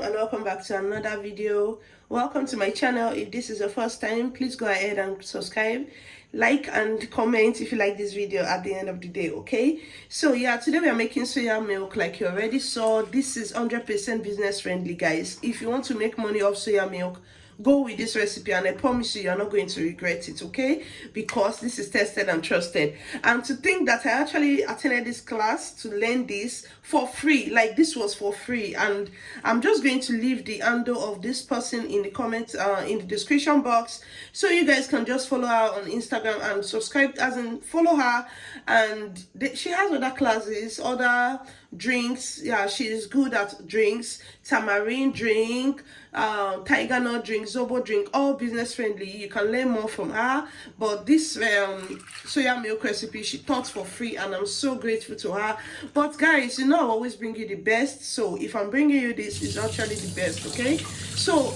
and welcome back to another video. Welcome to my channel. If this is your first time, please go ahead and subscribe, like and comment if you like this video at the end of the day. Okay, so yeah, today we are making soya milk. Like you already saw, this is 100% business friendly, guys. If you want to make money off soya milk, go with this recipe and I promise you're not going to regret it. Okay, because this is tested and trusted. And to think that I actually attended this class to learn this for free, like this was for free, and I'm just going to leave the handle of this person in the comments in the description box, so you guys can just follow her on Instagram and subscribe, as in follow her. And she has other classes, other drinks. Yeah, she is good at drinks, tamarind drink, tiger nut drink, zobo drink, all business friendly. You can learn more from her. But this soya milk recipe she taught for free, and I'm so grateful to her. But guys, you know I always bring you the best, so if I'm bringing you this, it's actually the best. Okay, so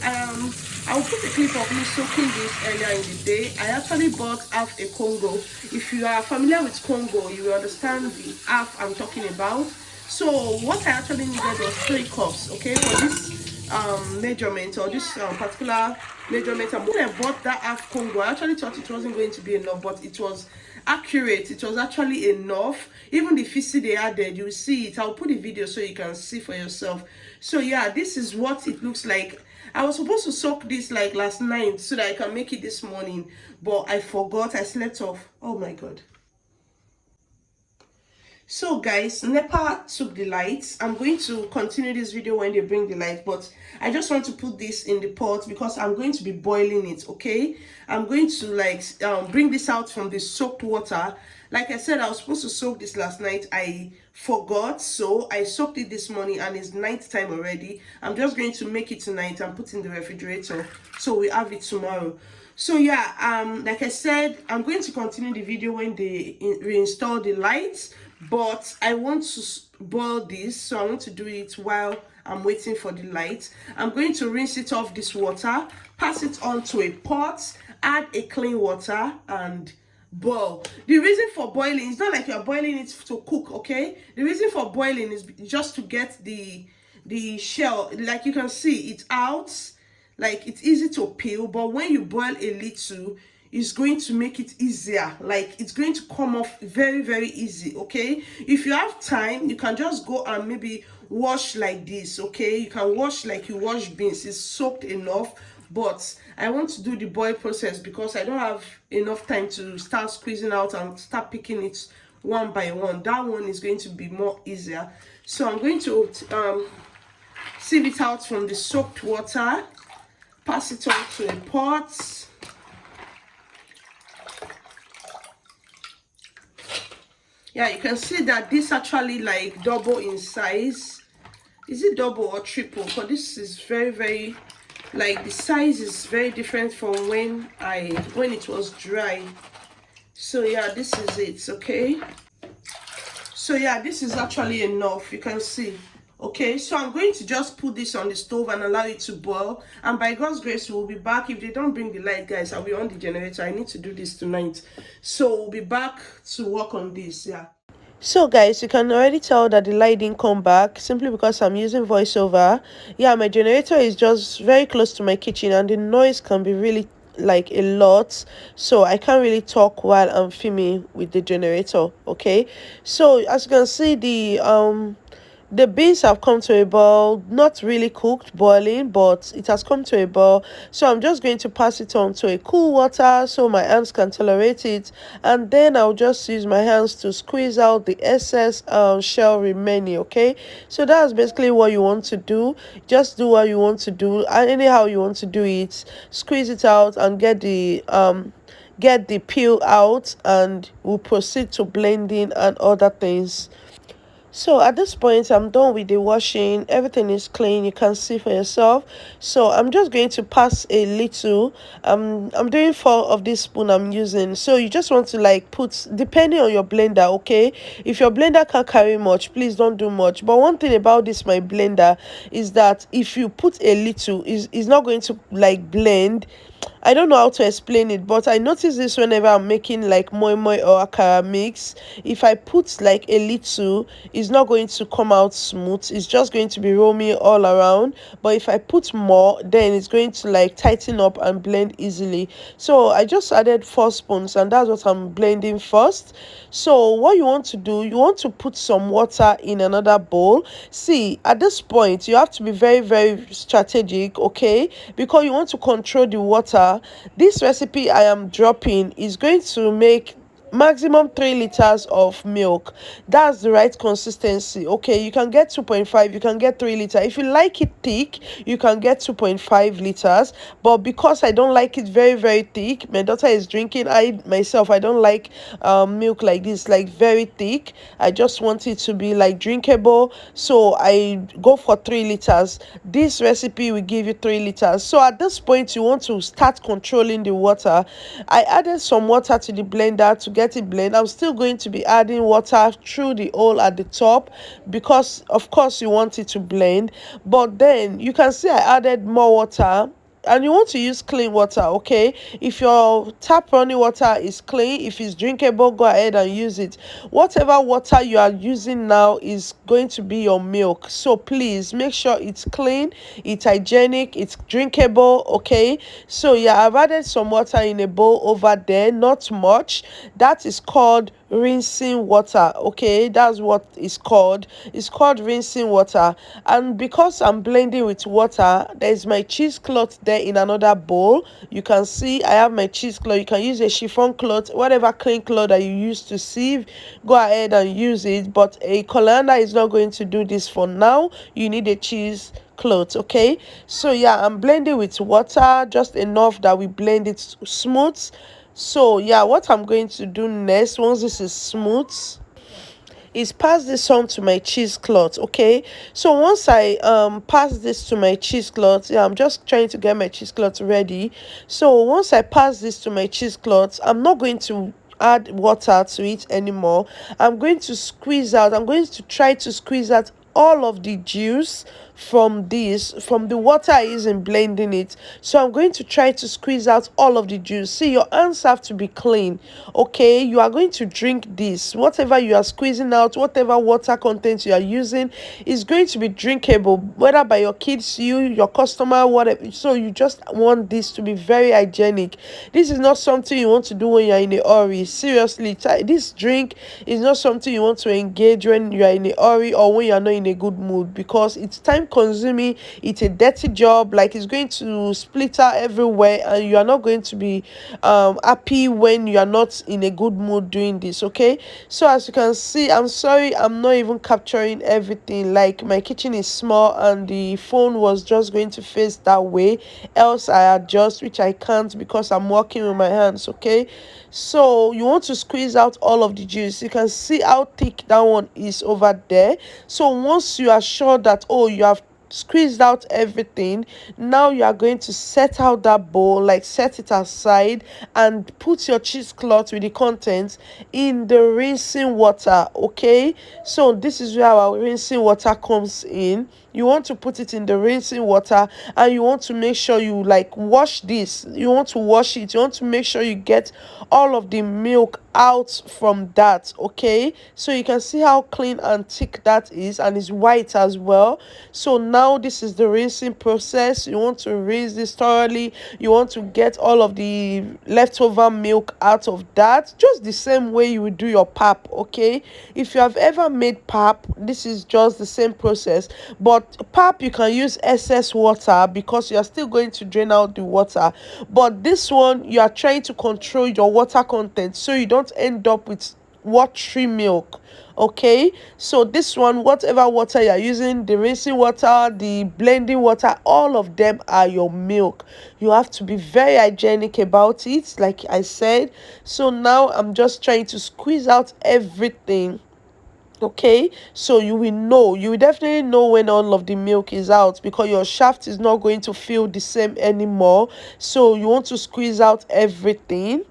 I'll put a clip of me soaking this earlier in the day. I actually bought half a Congo. If you are familiar with Congo, you will understand the half I'm talking about. So what I actually needed was 3 cups, okay, for this measurement, or this particular measurement. And when I bought that half Congo, I actually thought it wasn't going to be enough, but it was accurate. It was actually enough. Even the fizzy they added, you will see it. I'll put a video so you can see for yourself. So yeah, this is what it looks like. I was supposed to soak this like last night so that I can make it this morning, but I forgot. I slept off. Oh my god. So guys, NEPA took the lights. I'm going to continue this video when they bring the light, but I just want to put this in the pot because I'm going to be boiling it. Okay, I'm going to like bring this out from the soaked water. Like I said, I was supposed to soak this last night. I forgot, so I soaked it this morning, and it's night time already. I'm just going to make it tonight and put it in the refrigerator so we have it tomorrow. So yeah, like I said, I'm going to continue the video when they reinstall the lights, but I want to boil this, so I want to do it while I'm waiting for the light. I'm going to rinse it off this water, pass it on to a pot, add a clean water, and boil. The reason for boiling is not like you're boiling it to cook, okay? The reason for boiling is just to get the shell, like you can see it out. Like it's easy to peel, but when you boil a little, it's going to make it easier. Like it's going to come off very easy. Okay, if you have time, you can just go and maybe wash like this. Okay, you can wash like you wash beans. It's soaked enough, but I want to do the boil process because I don't have enough time to start squeezing out and start picking it one by one. That one is going to be more easier. So I'm going to sieve it out from the soaked water, pass it on to a pot. Yeah, you can see that this actually like double in size. Is it double or triple? But this is very like the size is very different from when it was dry. So yeah, this is it. Okay, so yeah, this is actually enough. You can see. Okay, so I'm going to just put this on the stove and allow it to boil, and by God's grace we'll be back. If they don't bring the light, guys, I'll be on the generator. I need to do this tonight, so we'll be back to work on this. Yeah, so guys, you can already tell that the light didn't come back simply because I'm using voiceover. Yeah, my generator is just very close to my kitchen, and the noise can be really like a lot, so I can't really talk while I'm filming with the generator. Okay, so as you can see, the beans have come to a boil, not really cooked, boiling, but it has come to a boil. So I'm just going to pass it on to a cool water so my hands can tolerate it, and then I'll just use my hands to squeeze out the excess shell remaining. Okay, so that's basically what you want to do. Just do what you want to do, and anyhow you want to do it, squeeze it out and get the peel out, and we'll proceed to blending and other things. So at this point, I'm done with the washing. Everything is clean. You can see for yourself. So I'm just going to pass a little. I'm doing 4 of this spoon I'm using. So you just want to like put, depending on your blender, okay? If your blender can't carry much, please don't do much. But one thing about this, my blender, is that if you put a little, is not going to like blend. I don't know how to explain it, but I notice this whenever I'm making like moi moi or akara mix. If I put like a little, it's not going to come out smooth. It's just going to be roaming all around. But if I put more, then it's going to like tighten up and blend easily. So I just added 4 spoons, and that's what I'm blending first. So what you want to do, you want to put some water in another bowl. See, at this point, you have to be very, very strategic, okay? Because you want to control the water. This recipe I am dropping is going to make maximum 3 liters of milk. That's the right consistency. Okay, you can get 2.5, you can get 3 liters. If you like it thick, you can get 2.5 liters. But because I don't like it very, very thick, my daughter is drinking, I myself, I don't like milk like this, like very thick. I just want it to be like drinkable, so I go for 3 liters. This recipe will give you 3 liters. So at this point, you want to start controlling the water. I added some water to the blender to get it blend. I'm still going to be adding water through the hole at the top, because of course you want it to blend. But then you can see I added more water, and you want to use clean water. Okay, if your tap running water is clean, if it's drinkable, go ahead and use it. Whatever water you are using now is going to be your milk, so please make sure it's clean, it's hygienic, it's drinkable. Okay, so yeah, I've added some water in a bowl over there, not much. That is called rinsing water. Okay, that's what it's called rinsing water. And because I'm blending with water, there's my cheesecloth there in another bowl. You can see I have my cheesecloth. You can use a chiffon cloth, whatever clean cloth that you use to sieve, go ahead and use it. But a colander is not going to do this for now. You need a cheese cloth. Okay, so yeah, I'm blending with water, just enough that we blend it smooth. So yeah, what I'm going to do next, once this is smooth, is pass this on to my cheesecloth. Okay, so once I pass this to my cheesecloth, yeah, I'm just trying to get my cheesecloth ready. So once I pass this to my cheesecloth, I'm not going to add water to it anymore. I'm going to squeeze out, I'm going to try to squeeze out all of the juice from the water I use in blending it. So I'm going to try to squeeze out all of the juice. See, your hands have to be clean. Okay, you are going to drink this, whatever you are squeezing out, whatever water content you are using is going to be drinkable, whether by your kids, your customer, whatever. So you just want this to be very hygienic. This is not something you want to do when you're in a hurry. Seriously, this drink is not something you want to engage when you are in a hurry or when you are not in a good mood, because it's time consuming, it's a dirty job, like it's going to splitter everywhere, and you are not going to be happy when you are not in a good mood doing this. Okay, so as you can see, I'm sorry I'm not even capturing everything, like my kitchen is small and the phone was just going to face that way, else I adjust, which I can't because I'm working with my hands. Okay, so you want to squeeze out all of the juice. You can see how thick that one is over there. So once you are sure that, oh, you have squeezed out everything, now you are going to set out that bowl, like set it aside, and put your cheesecloth with the contents in the rinsing water. Okay, so this is where our rinsing water comes in. You want to put it in the rinsing water, and you want to make sure you like wash this, you want to wash it, you want to make sure you get all of the milk out from that. Okay, so you can see how clean and thick that is, and it's white as well. So now this is the rinsing process. You want to rinse this thoroughly, you want to get all of the leftover milk out of that, just the same way you would do your pap. Okay, if you have ever made pap, this is just the same process. But pap, you can use excess water because you are still going to drain out the water, but this one you are trying to control your water content so you don't end up with watery milk. Okay, so this one, whatever water you are using, the rinsing water, the blending water, all of them are your milk. You have to be very hygienic about it, like I said. So now I'm just trying to squeeze out everything. Okay, so you will know, you will definitely know when all of the milk is out, because your shaft is not going to feel the same anymore. So you want to squeeze out everything.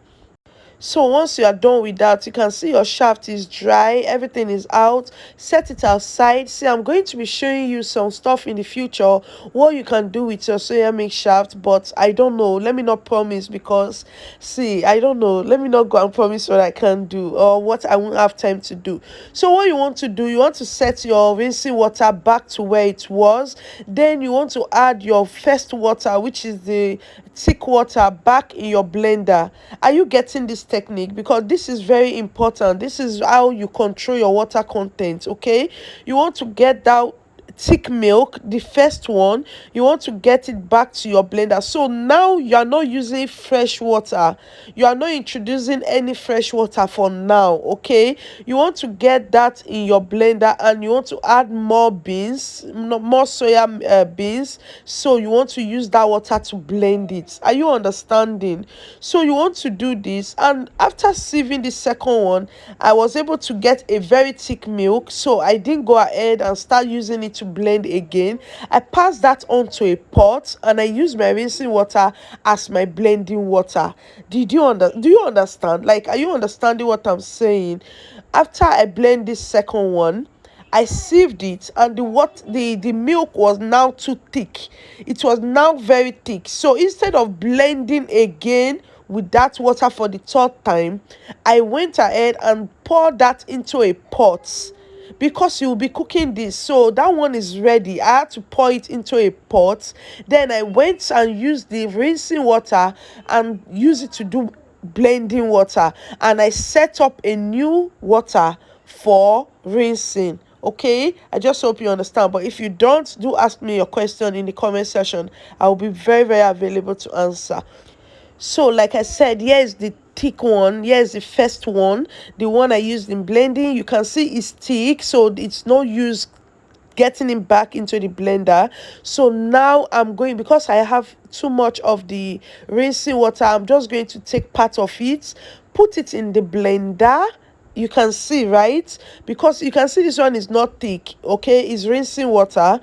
So once you are done with that, you can see your shaft is dry, everything is out. Set it aside. See, I'm going to be showing you some stuff in the future what you can do with your soya milk shaft, but I don't know. Let me not promise, because see, I don't know. Let me not go and promise what I can do or what I won't have time to do. So what you want to do, you want to set your rinsing water back to where it was. Then you want to add your first water, which is the thick water, back in your blender. Are you getting this technique? Because this is very important. This is how you control your water content. Okay, you want to get that thick milk, the first one, you want to get it back to your blender. So now you are not using fresh water, you are not introducing any fresh water for now. Okay, you want to get that in your blender, and you want to add more beans, more soya beans. So you want to use that water to blend it. Are you understanding? So you want to do this, and after sieving the second one, I was able to get a very thick milk, so I didn't go ahead and start using it to blend again. I passed that onto a pot, and I used my rinsing water as my blending water. Do you understand? Like, are you understanding what I'm saying? After I blend this second one, I sieved it, and the milk was now too thick. It was now very thick. So instead of blending again with that water for the third time, I went ahead and poured that into a pot, because you will be cooking this. So that one is ready. I had to pour it into a pot. Then I went and used the rinsing water and use it to do blending water, and I set up a new water for rinsing. Okay, I just hope you understand. But if you don't, do ask me your question in the comment section. I will be very, very available to answer. So like I said, here's the thick one. Here's the first one, the one I used in blending. You can see it's thick, so it's no use getting it back into the blender. So now I'm going, because I have too much of the rinsing water, I'm just going to take part of it, put it in the blender. You can see, right? Because you can see this one is not thick. Okay, it's rinsing water.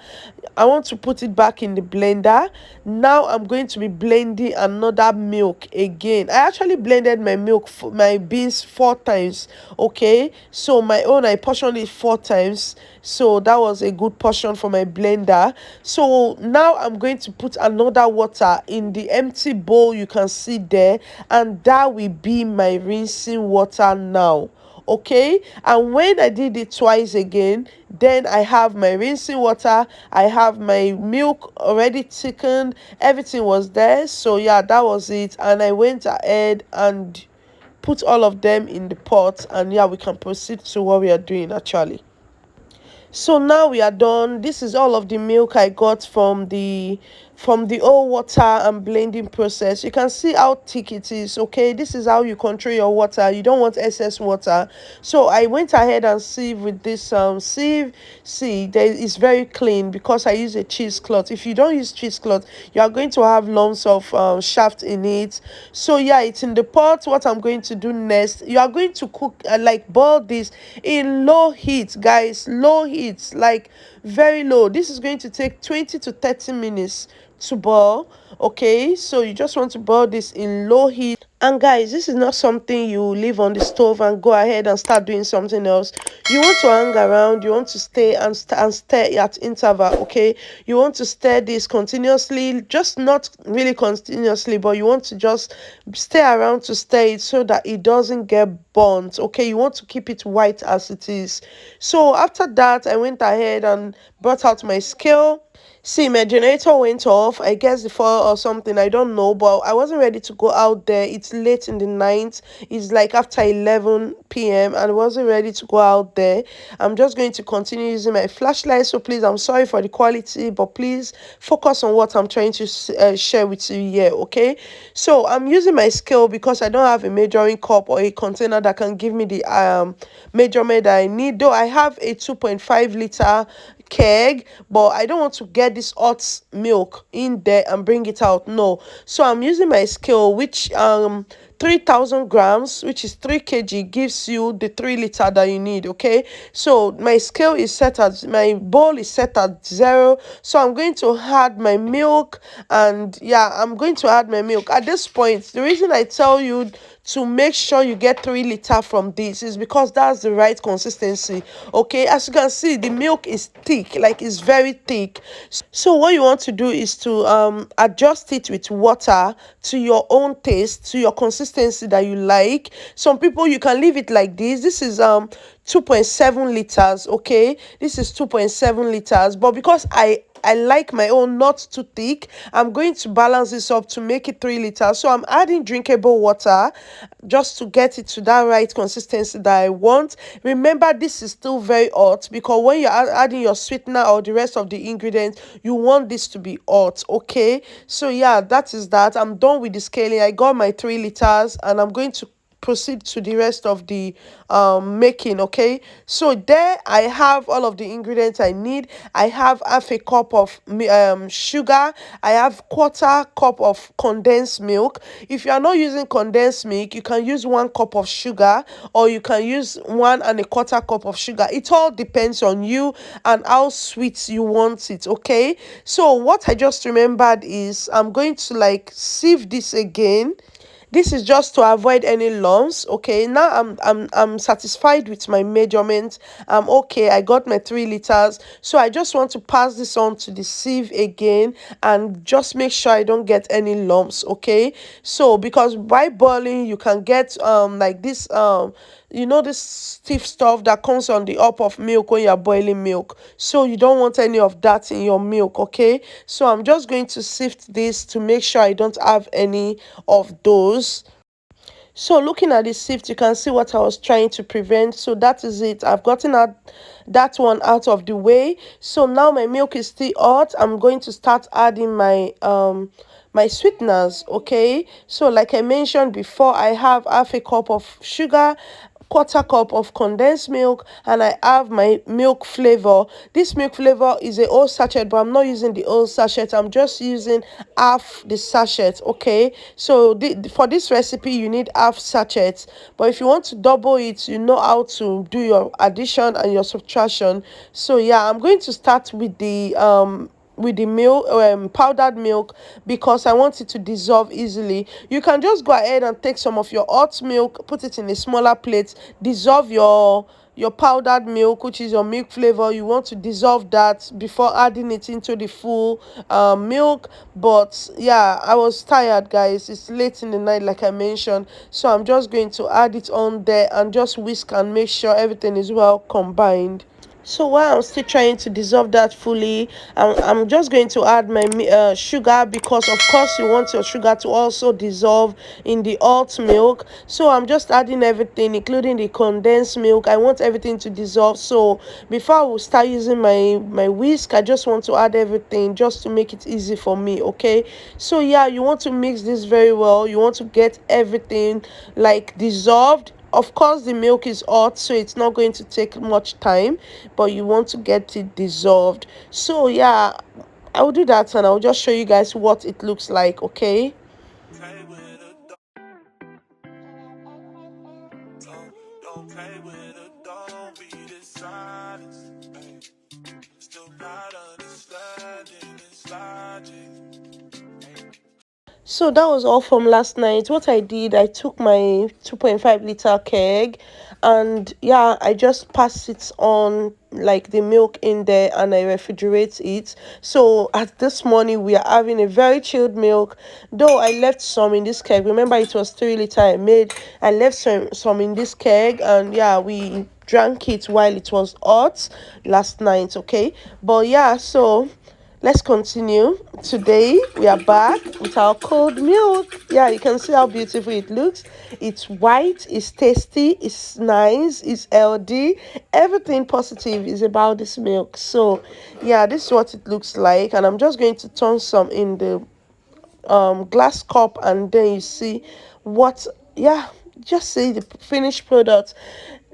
I want to put it back in the blender. Now I'm going to be blending another milk again. I actually blended my milk, my beans 4 times. Okay, so my own, I portioned it 4 times, so that was a good portion for my blender. So now I'm going to put another water in the empty bowl you can see there, and that will be my rinsing water now. Okay, and when I did it twice again, then I have my rinsing water, I have my milk already thickened, everything was there. So yeah, that was it, and I went ahead and put all of them in the pot, and yeah, we can proceed to what we are doing actually. So now we are done. This is all of the milk I got from the old water and blending process. You can see how thick it is. Okay, this is how you control your water. You don't want excess water. So I went ahead and sieve with this sieve. See, there is very clean because I use a cheesecloth. If you don't use cheesecloth, you are going to have lumps of shaft in it. So yeah, it's in the pot. What I'm going to do next, you are going to cook like boil this in low heat, guys. Low heat, like very low. This is going to take 20 to 30 minutes to boil. Okay, so you just want to boil this in low heat. And guys, this is not something you leave on the stove and go ahead and start doing something else. You want to hang around, you want to stay and stir at interval. Okay, you want to stir this continuously, just not really continuously, but you want to just stay around to stir it so that it doesn't get burnt. Okay, you want to keep it white as it is. So after that, I went ahead and brought out my scale. See, my generator went off, I guess the fall or something, I don't know, but I wasn't ready to go out there. It's late in the night, it's like after 11 p.m. and I wasn't ready to go out there. I'm just going to continue using my flashlight, so please, I'm sorry for the quality, but please focus on what I'm trying to share with you here. Okay, so I'm using my scale because I don't have a measuring cup or a container that can give me the measurement that I need, though I have a 2.5 liter keg, but I don't want to get this hot milk in there and bring it out. No, so I'm using my scale, which 3,000 grams, which is 3 kg, gives you the 3 liter that you need. Okay, so my scale is set at, my bowl is set at 0, so I'm going to add my milk. And yeah, I'm going to add my milk at this point. The reason I tell you to make sure you get 3 liter from this is because that's the right consistency. Okay, as you can see, the milk is thick, like it's very thick. So what you want to do is to adjust it with water to your own taste, to your consistency that you like. Some people, you can leave it like this. This is 2.7 liters. Okay, this is 2.7 liters, but because I like my own not too thick, I'm going to balance this up to make it 3 liters. So I'm adding drinkable water just to get it to that right consistency that I want. Remember, this is still very hot, because when you're adding your sweetener or the rest of the ingredients, you want this to be hot. Okay, so yeah, that is that. I'm done with the scaling. I got my 3 liters, and I'm going to proceed to the rest of the making. Okay, so there I have all of the ingredients I need. I have half a cup of sugar. I have quarter cup of condensed milk. If you are not using condensed milk, you can use 1 cup of sugar, or you can use 1 1/4 cup of sugar. It all depends on you and how sweet you want it. Okay, so what I just remembered is I'm going to like sieve this again. This is just to avoid any lumps. Okay, now I'm satisfied with my measurement. I'm okay. I got my 3 liters, so I just want to pass this on to the sieve again and just make sure I don't get any lumps. Okay, so because by boiling you can get like this this stiff stuff that comes on the up of milk when you're boiling milk, so you don't want any of that in your milk. Okay, so I'm just going to sift this to make sure I don't have any of those. So looking at the sift, you can see what I was trying to prevent. So that is it. I've gotten that one out of the way. So now my milk is still hot. I'm going to start adding my sweeteners. Okay, so like I mentioned before, I have half a cup of sugar, quarter cup of condensed milk, and I have my milk flavor. This milk flavor is a whole sachet, but I'm not using the whole sachet. I'm just using half the sachet. Okay, so for this recipe you need half sachet, but if you want to double it, you know how to do your addition and your subtraction. So yeah, I'm going to start with the milk, powdered milk, because I want it to dissolve easily. You can just go ahead and take some of your hot milk, put it in a smaller plate, dissolve your powdered milk, which is your milk flavor. You want to dissolve that before adding it into the full milk. But yeah, I was tired, guys. It's late in the night, like I mentioned, so I'm just going to add it on there and just whisk and make sure everything is well combined. So while I'm still trying to dissolve that fully, I'm just going to add my sugar, because of course you want your sugar to also dissolve in the hot milk. So I'm just adding everything, including the condensed milk. I want everything to dissolve. So before I will start using my whisk, I just want to add everything just to make it easy for me. Okay, so yeah, you want to mix this very well. You want to get everything like dissolved. Of course, the milk is hot, so it's not going to take much time, but you want to get it dissolved. So yeah, I will do that, and I'll just show you guys what it looks like. Okay, so that was all from last night. What I did, I took my 2.5 liter keg, and yeah, I just pass it on like the milk in there, and I refrigerate it. So at this morning we are having a very chilled milk, though I left some in this keg. Remember, it was 3 liter I made. I left some in this keg, and yeah, we drank it while it was hot last night. Okay, but yeah, so let's continue. Today we are back with our cold milk. Yeah, you can see how beautiful it looks. It's white, it's tasty, it's nice, it's healthy. Everything positive is about this milk. So yeah, this is what it looks like, and I'm just going to turn some in the glass cup, and then you see what, yeah, just see the finished product.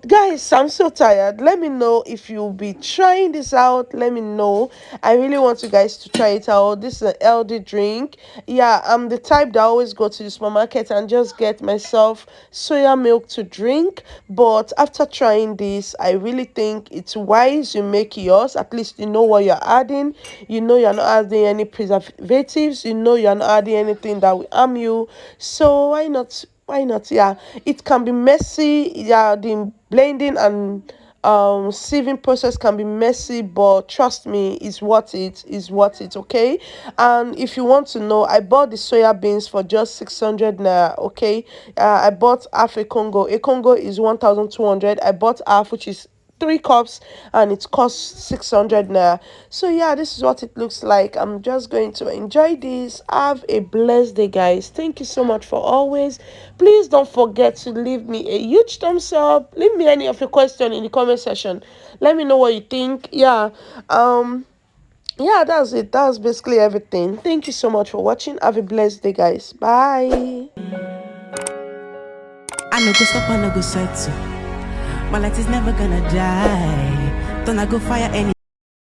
Guys, I'm so tired. Let me know if you'll be trying this out. Let me know. I really want you guys to try it out. This is an healthy drink. Yeah, I'm the type that always go to the supermarket and just get myself soya milk to drink. But after trying this, I really think it's wise you make yours. At least you know what you're adding. You know you're not adding any preservatives. You know you're not adding anything that will harm you. So why not? Why not? Yeah, it can be messy. Yeah, the blending and sieving process can be messy, but trust me, it's worth it. It's worth it. Okay. And if you want to know, I bought the soya beans for just 600 naira. Okay. I bought half a congo. A congo is 1,200. I bought half, which is 3 cups, and it costs 600 naira. So yeah, this is what it looks like. I'm just going to enjoy this. Have a blessed day, guys. Thank you so much for always. Please don't forget to leave me a huge thumbs up. Leave me any of your question in the comment section. Let me know what you think. Yeah, that's it. That's basically everything. Thank you so much for watching. Have a blessed day, guys. Bye. I no go stop, I no go settle. My light is never gonna die. Don't I go fire any